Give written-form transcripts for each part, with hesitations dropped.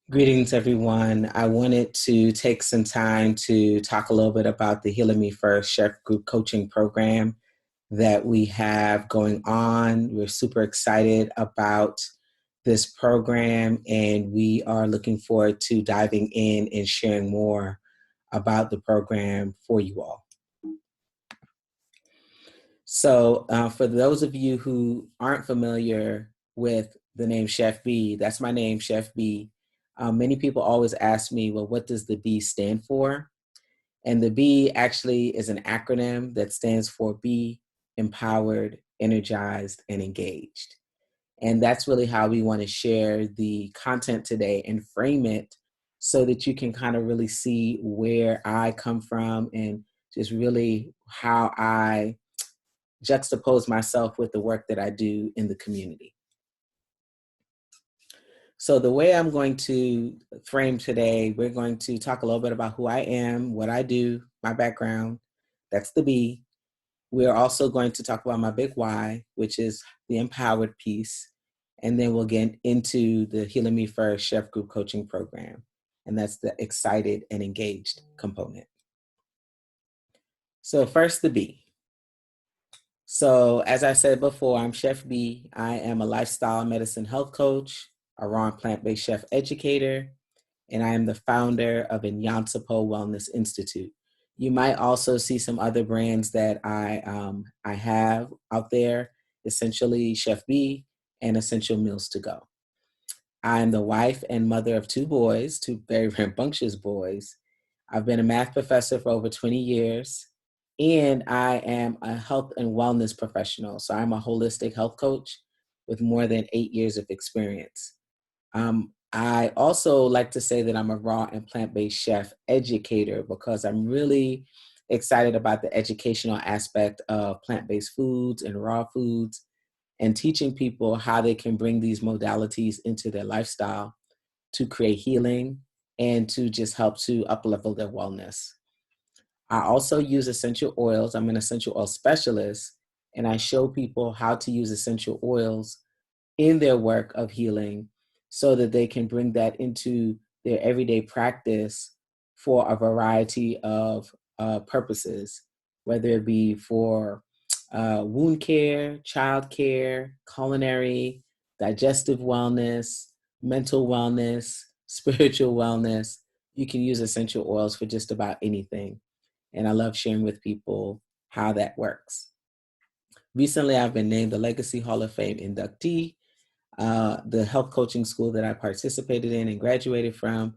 Greetings, everyone. I wanted to take some time to talk a little bit about the Healing Me First Chef Group Coaching Program that we have going on. We're super excited about this program, and we are looking forward to diving in and sharing more about the program for you all. So, for those of you who aren't familiar with the name Chef Bee, that's my name, Chef Bee. Many people always ask me, well, what does the B stand for? And the B actually is an acronym that stands for Be Empowered, Energized, and Engaged. And that's really how we want to share the content today and frame it so that you can kind of really see where I come from and just really how I juxtapose myself with the work that I do in the community. So the way I'm going to frame today, we're going to talk a little bit about who I am, what I do, my background. That's the B. We're also going to talk about my big why, which is the empowered piece. And then we'll get into the Healing Me First Chef Group Coaching Program. And that's the excited and engaged component. So first, the B. So as I said before, I'm Chef B. I am a lifestyle medicine health coach, a raw and plant-based chef educator, and I am the founder of Inyansapo Wellness Institute. You might also see some other brands that I have out there, essentially Chef B and Essential Meals to Go. I'm the wife and mother of two boys, two very rambunctious boys. I've been a math professor for over 20 years, and I am a health and wellness professional. So I'm a holistic health coach with more than 8 years of experience. I also like to say that I'm a raw and plant-based chef educator because I'm really excited about the educational aspect of plant-based foods and raw foods and teaching people how they can bring these modalities into their lifestyle to create healing and to just help to uplevel their wellness. I also use essential oils. I'm an essential oil specialist, and I show people how to use essential oils in their work of healing so that they can bring that into their everyday practice for a variety of purposes, whether it be for wound care, child care, culinary, digestive wellness, mental wellness, spiritual wellness. You can use essential oils for just about anything. And I love sharing with people how that works. Recently, I've been named the Legacy Hall of Fame inductee. The health coaching school that I participated in and graduated from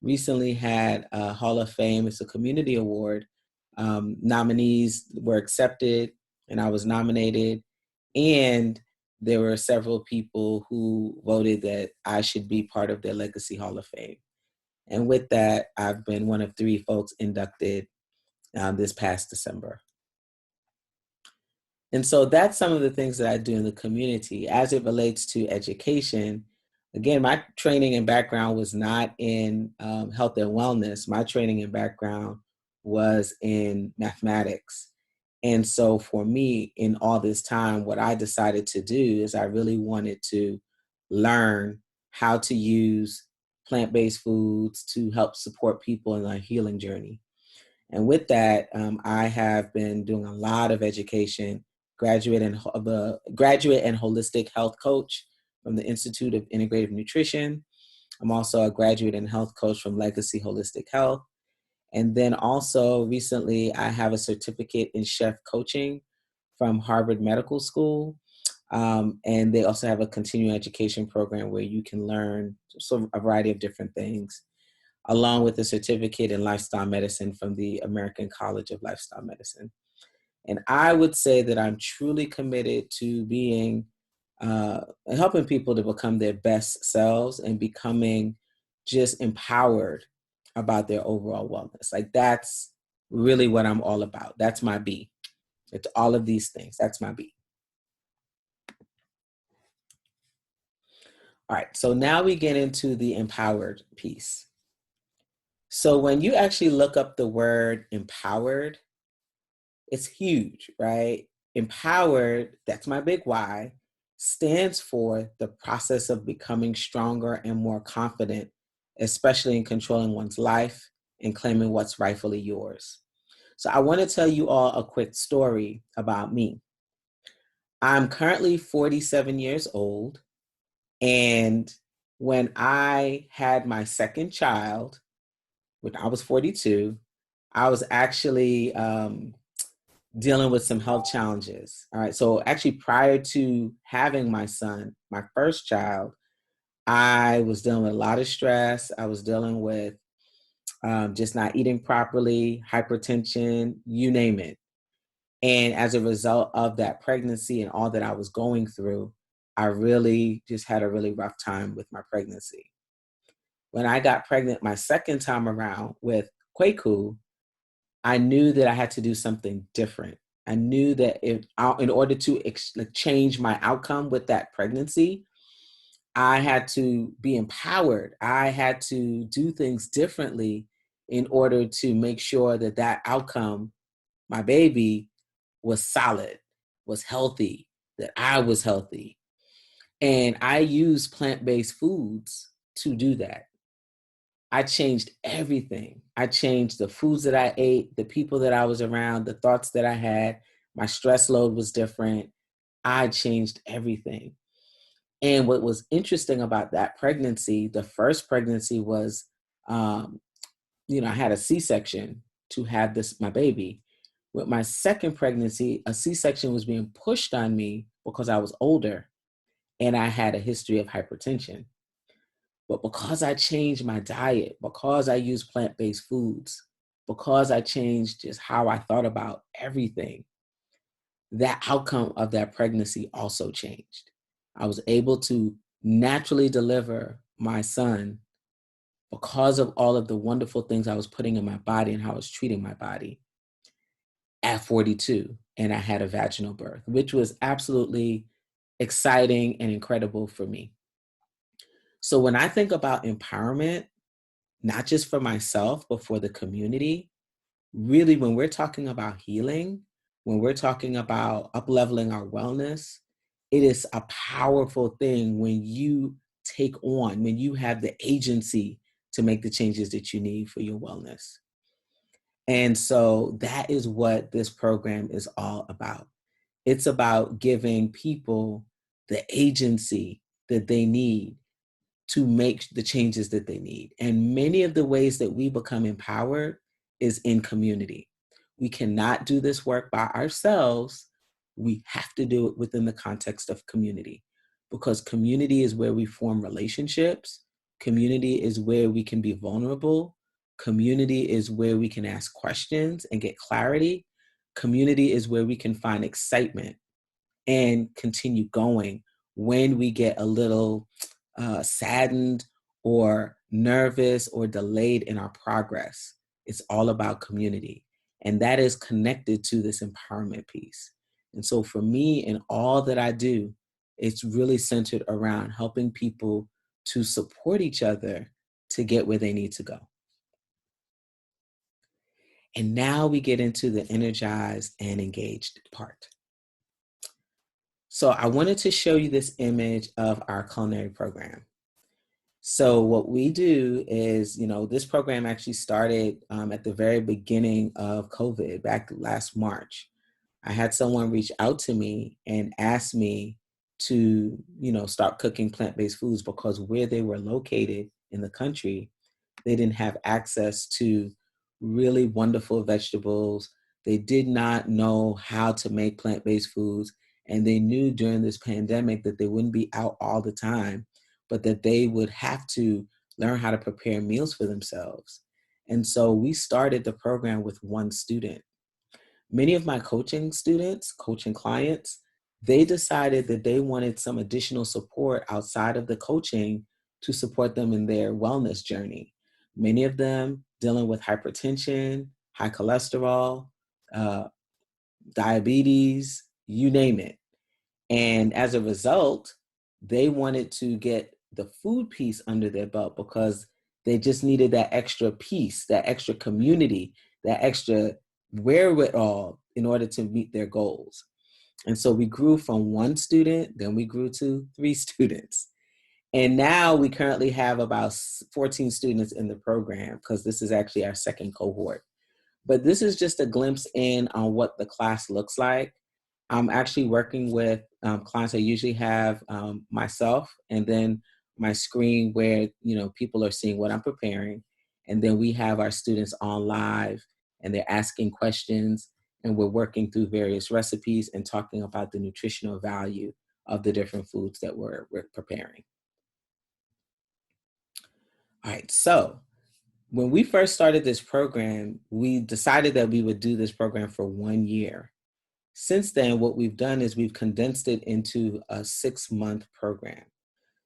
recently had a Hall of Fame. It's a community award. Nominees were accepted, and I was nominated. And there were several people who voted that I should be part of their Legacy Hall of Fame. And with that, I've been one of three folks inducted this past December. And so that's some of the things that I do in the community as it relates to education. Again, my training and background was not in health and wellness. My training and background was in mathematics. And so for me, in all this time, what I decided to do is I really wanted to learn how to use plant-based foods to help support people in their healing journey. And with that, I have been doing a lot of education, graduate and holistic health coach from the Institute of Integrative Nutrition. I'm also a graduate and health coach from Legacy Holistic Health. And then also recently, I have a certificate in chef coaching from Harvard Medical School. And they also have a continuing education program where you can learn a variety of different things, along with a certificate in lifestyle medicine from the American College of Lifestyle Medicine. And I would say that I'm truly committed to being, helping people to become their best selves and becoming just empowered about their overall wellness. Like that's really what I'm all about. That's my B. It's all of these things. That's my B. All right. So now we get into the empowered piece. So when you actually look up the word empowered, it's huge, right? Empowered, that's my big why, stands for the process of becoming stronger and more confident especially in controlling one's life and claiming what's rightfully yours. So I want to tell you all a quick story about me. I'm currently 47 years old, and when I had my second child, when I was 42, I was actually dealing with some health challenges. All right. So actually, prior to having my son, my first child, I was dealing with a lot of stress. I was dealing with just not eating properly, hypertension, you name it. And as a result of that pregnancy and all that I was going through, I really just had a really rough time with my pregnancy. When I got pregnant my second time around with Kwaku, I knew that I had to do something different. I knew that in order to change my outcome with that pregnancy, I had to be empowered. I had to do things differently in order to make sure that that outcome, my baby, was solid, was healthy, that I was healthy. And I used plant-based foods to do that. I changed everything. I changed the foods that I ate, the people that I was around, the thoughts that I had. My stress load was different. I changed everything. And what was interesting about that pregnancy, the first pregnancy was, um, I had a C-section to have my baby. With my second pregnancy, a C-section was being pushed on me because I was older and I had a history of hypertension. But because I changed my diet, because I used plant-based foods, because I changed just how I thought about everything, that outcome of that pregnancy also changed. I was able to naturally deliver my son because of all of the wonderful things I was putting in my body and how I was treating my body at 42. And I had a vaginal birth, which was absolutely exciting and incredible for me. So when I think about empowerment, not just for myself, but for the community, really, when we're talking about healing, when we're talking about up-leveling our wellness, it is a powerful thing when you when you have the agency to make the changes that you need for your wellness. And so that is what this program is all about. It's about giving people the agency that they need to make the changes that they need. And many of the ways that we become empowered is in community. We cannot do this work by ourselves. We have to do it within the context of community, because community is where we form relationships. Community is where we can be vulnerable. Community is where we can ask questions and get clarity. Community is where we can find excitement and continue going when we get a little saddened or nervous or delayed in our progress. It's all about community. And that is connected to this empowerment piece. And so for me, in all that I do, it's really centered around helping people to support each other to get where they need to go. And now we get into the energized and engaged part. So I wanted to show you this image of our culinary program. So what we do is, this program actually started at the very beginning of COVID, back last March. I had someone reach out to me and ask me to, start cooking plant-based foods because where they were located in the country, they didn't have access to really wonderful vegetables. They did not know how to make plant-based foods. And they knew during this pandemic that they wouldn't be out all the time, but that they would have to learn how to prepare meals for themselves. And so we started the program with one student. Many of my coaching clients, they decided that they wanted some additional support outside of the coaching to support them in their wellness journey. Many of them dealing with hypertension, high cholesterol, uh, diabetes, you name it. And as a result, they wanted to get the food piece under their belt because they just needed that extra piece, that extra community, that extra wherewithal in order to meet their goals. And so we grew from one student, then we grew to 3 students. And now we currently have about 14 students in the program because this is actually our second cohort. But this is just a glimpse in on what the class looks like. I'm actually working with clients. I usually have myself and then my screen where, people are seeing what I'm preparing. And then we have our students on live and they're asking questions and we're working through various recipes and talking about the nutritional value of the different foods that we're preparing. All right, so when we first started this program, we decided that we would do this program for 1 year. Since then, what we've done is we've condensed it into a 6-month program.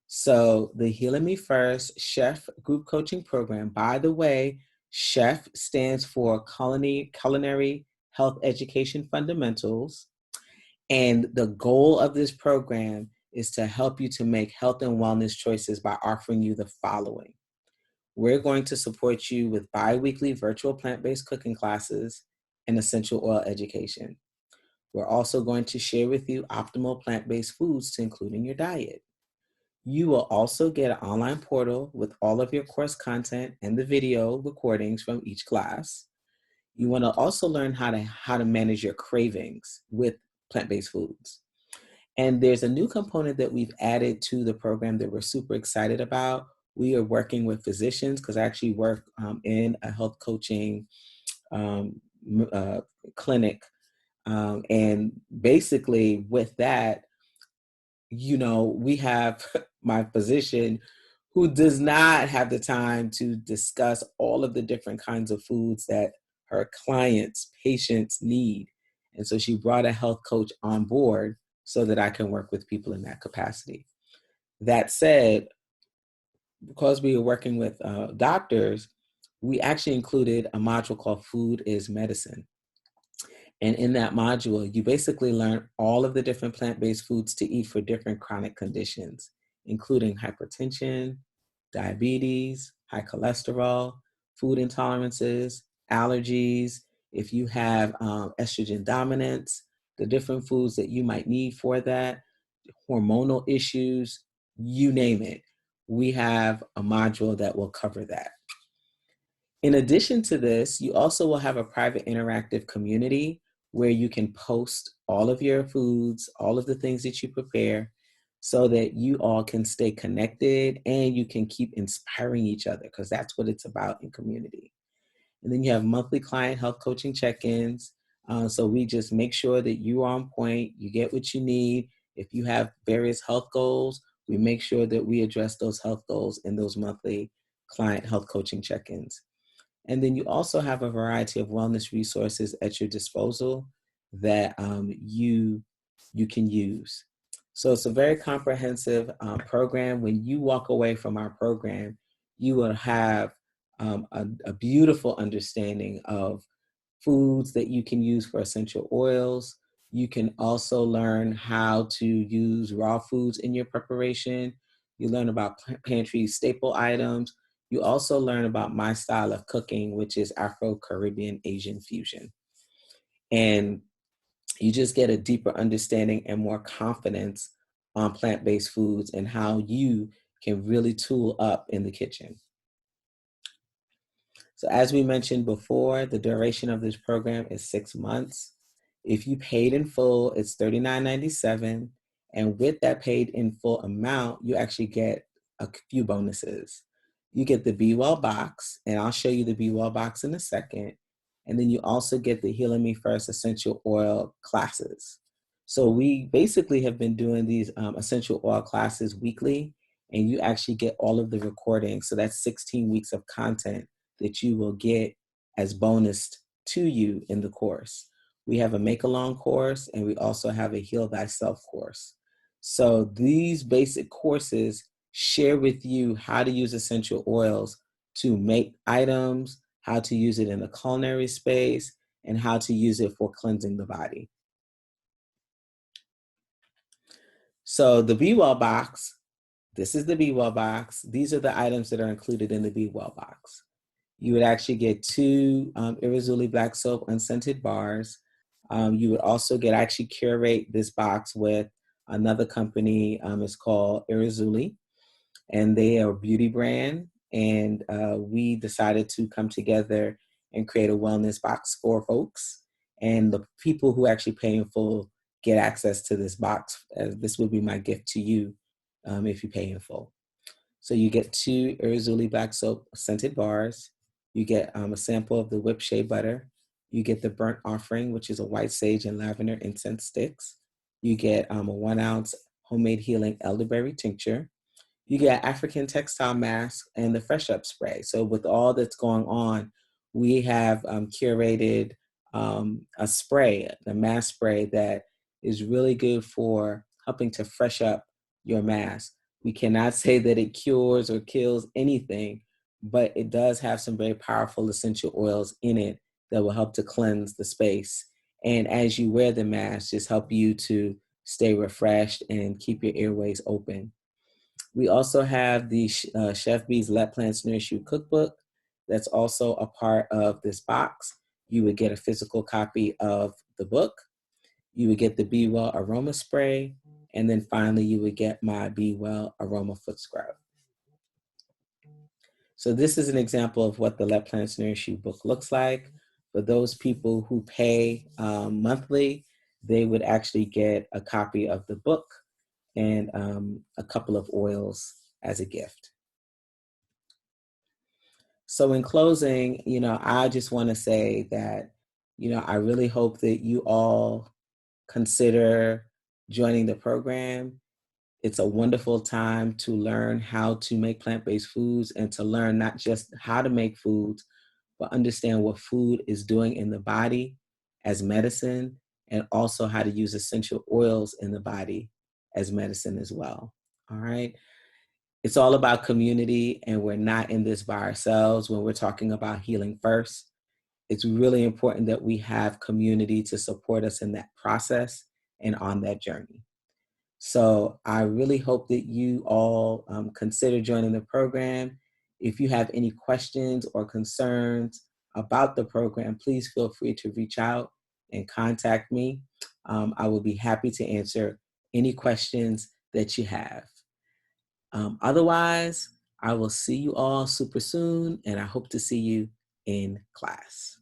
So the Healing Me First Chef Group Coaching Program, by the way, CHEF stands for Culinary Health Education Fundamentals. And the goal of this program is to help you to make health and wellness choices by offering you the following. We're going to support you with bi-weekly virtual plant-based cooking classes and essential oil education. We're also going to share with you optimal plant-based foods to include in your diet. You will also get an online portal with all of your course content and the video recordings from each class. You want to also learn how to manage your cravings with plant-based foods. And there's a new component that we've added to the program that we're super excited about. We are working with physicians because I actually work in a health coaching clinic. And basically with that, we have my physician who does not have the time to discuss all of the different kinds of foods that her clients, patients need. And so she brought a health coach on board so that I can work with people in that capacity. That said, because we were working with doctors, we actually included a module called Food is Medicine. And in that module, you basically learn all of the different plant-based foods to eat for different chronic conditions, including hypertension, diabetes, high cholesterol, food intolerances, allergies, if you have estrogen dominance, the different foods that you might need for that, hormonal issues, you name it. We have a module that will cover that. In addition to this, you also will have a private interactive community where you can post all of your foods, all of the things that you prepare, so that you all can stay connected and you can keep inspiring each other, because that's what it's about in community. And then you have monthly client health coaching check-ins. So we just make sure that you're on point, you get what you need. If you have various health goals, we make sure that we address those health goals in those monthly client health coaching check-ins. And then you also have a variety of wellness resources at your disposal that you can use. So it's a very comprehensive program. When you walk away from our program, you will have a beautiful understanding of foods that you can use for essential oils. You can also learn how to use raw foods in your preparation. You learn about pantry staple items. You also learn about my style of cooking, which is Afro-Caribbean Asian fusion. And you just get a deeper understanding and more confidence on plant-based foods and how you can really tool up in the kitchen. So as we mentioned before, the duration of this program is 6 months. If you paid in full, it's $39.97. And with that paid in full amount, you actually get a few bonuses. You get the Be Well box, and I'll show you the Be Well box in a second. And then you also get the Healing Me First essential oil classes. So we basically have been doing these essential oil classes weekly, and you actually get all of the recordings. So that's 16 weeks of content that you will get as bonus to you in the course. We have a Make Along course, and we also have a Heal Thyself course. So these basic courses share with you how to use essential oils to make items, how to use it in the culinary space, and how to use it for cleansing the body. So the Be Well box, this is the Be Well box. These are the items that are included in the Be Well box. You would actually get 2 Irizuli Black Soap unscented bars. You would also get, I actually curate this box with another company. It's called Irizuli. and they are a beauty brand. And we decided to come together and create a wellness box for folks. And the people who actually pay in full get access to this box. This would be my gift to you if you pay in full. So you get 2 Urzuli black soap scented bars. You get a sample of the whipped shea butter. You get the burnt offering, which is a white sage and lavender incense sticks. You get a 1 ounce homemade healing elderberry tincture. You get African textile mask and the Fresh Up spray. So with all that's going on, we have curated a spray, the mask spray that is really good for helping to fresh up your mask. We cannot say that it cures or kills anything, but it does have some very powerful essential oils in it that will help to cleanse the space. And as you wear the mask, just help you to stay refreshed and keep your airways open. We also have the Chef Bee's Let Plants Nourish You cookbook. That's also a part of this box. You would get a physical copy of the book. You would get the Be Well aroma spray. And then finally, you would get my Be Well aroma foot scrub. So this is an example of what the Let Plants Nourish You book looks like. For those people who pay monthly, they would actually get a copy of the book and a couple of oils as a gift. So in closing, I just want to say that, I really hope that you all consider joining the program. It's a wonderful time to learn how to make plant-based foods and to learn not just how to make foods, but understand what food is doing in the body as medicine, and also how to use essential oils in the body as medicine as well. All right. It's all about community, and we're not in this by ourselves when we're talking about healing first. It's really important that we have community to support us in that process and on that journey. So I really hope that you all consider joining the program. If you have any questions or concerns about the program, please feel free to reach out and contact me. I will be happy to answer any questions that you have. Otherwise, I will see you all super soon, and I hope to see you in class.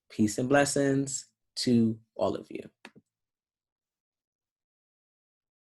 Peace and blessings to all of you.